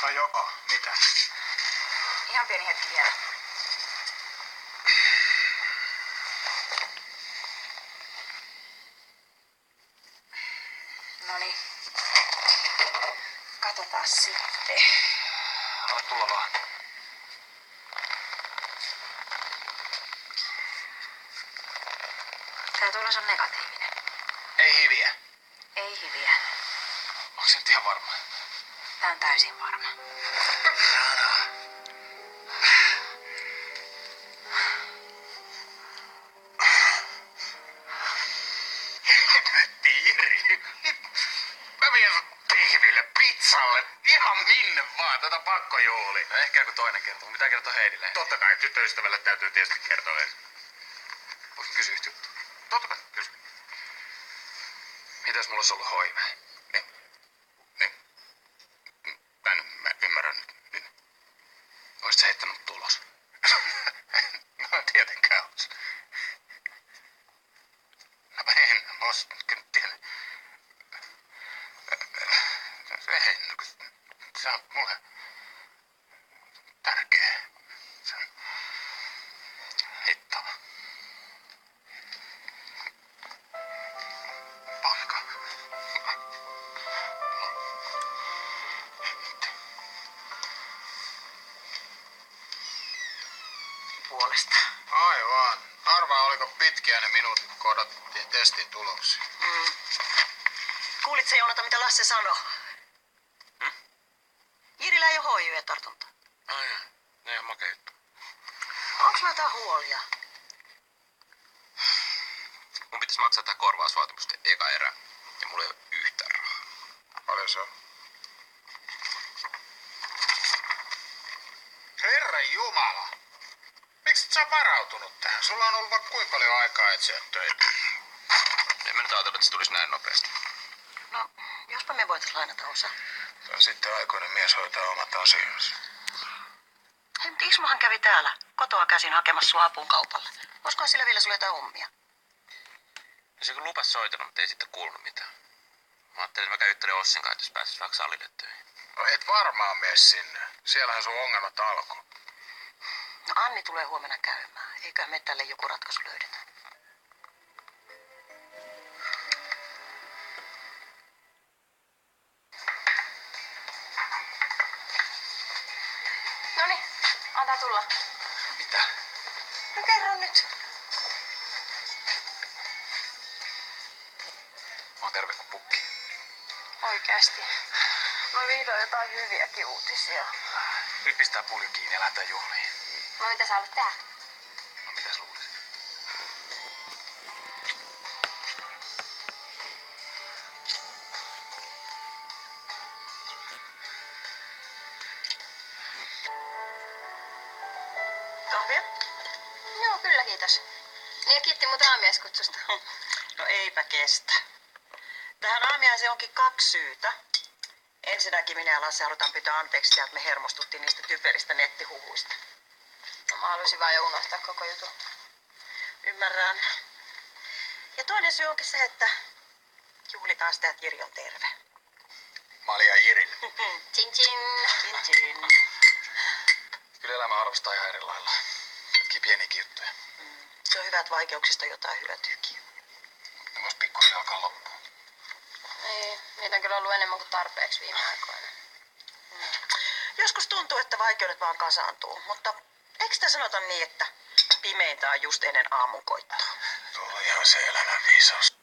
No joo, mitä? Ihan pieni hetki vielä. Noniin. Katsotaan sitten. Anna tulla vaan. Tää tulos on negatiivinen. Ei hiviä. Ei hyviä. Onko se nyt ihan varma? Tää on täysin varma. Tiiri. Mä vien sut pihville, pizzalle, ihan minne vaan, tätä pakkojuhli. No ehkä joku toinen kertoo. Mitä kertoo Heidille? Totta kai tyttöystävälle täytyy tietysti kertoa ensin. Voisin kysyä yhtä juttua. Totta kai, kysy. Mitä jos mulla olisi ollut HIV? Niin. Mä ymmärrän nyt. Oisit sä heittänyt tulos? No tietenkään ois. No en, mä ois kyllä tiedä. En, se on mulle tärkeä. Se on hittava. Paska. Puolesta. Aivan. Arvaa oliko pitkiä ne minuutit, kun odotettiin testin tuloksia. Kuulitko Joonata, mitä Lasse sanoi? Jirillä ei ole HIV-tartunta. Ai jaa. Ne ihan makea juttu. Onks mä jotain huolia? Mun pitäisi maksaa tää korvausvaatimusten eka erä. Ja mulla ei ole yhtään rahaa. Paljon se on? Herra Jumala! Miksi et sä varautunut tähän? Sulla on ollut vaikka kuinka paljon aikaa etsiä töitä. En mä nyt ajatellut, että se tulisi näin nopeasti. No, jospa me voitais lainata osa. Tai sitten aikuinen mies hoitaa omat asiansa. Hei, mutta Ismohan kävi täällä kotoa käsin hakemassa sua apuun kaupalle. Olisikohan sillä vielä sulle jotain hommia? Ja se kun lupas soitella, mutta ei sitten kuulunut mitään. Mä ajattelin, että mä käyn juttelemaan Ossin kanssa, jos pääsis vaikka salille töihin. No et varmaan mene sinne. Siellähän sun ongelmat alkoi. No Anni tulee huomenna käymään. Eiköhän me tälle joku ratkaisu löydetä. Noniin, antaa tulla. Mitä? No kerro nyt. Mä oon terve kuin pukki. Oikeasti. No vihdoin jotain hyviäkin uutisia. Nyt pistää pulju kiinni ja lähdetään juhliin. No mitä sä haluat tehdä? No mitäs luulisit? Kahvia? Joo, kyllä kiitos. Ja kiitti muuten aamiaiskutsusta. No eipä kestä. Tähän aamiaiseen onkin 2 syytä. Ensinnäkin minä ja Lasse halutaan pyytää anteeksi, että me hermostuttiin niistä typeristä nettihuhuista. No mä halusin vaan jo unohtaa koko jutun. Ymmärrän. Ja toinen syy onkin se, että juhlitaan sitä, että Jiri on terve. Malja Jirille. Chin chin. Chin chin. Kyllä elämä arvostaa ihan eri lailla. Hetki pieniäkin juttuja. Se on hyvä, että vaikeuksista on jotain hyötyykin. Ne vois pikkuhiljaa alkaa loppuun. Ei, niitä on kyllä ollut enemmän kuin tarpeeksi viime aikoina. Joskus tuntuu, että vaikeudet vaan kasaantuu, mutta eikö sitä sanota niin, että pimeintä on just ennen aamunkoittoa? Tuo on ihan se elämän viisaus.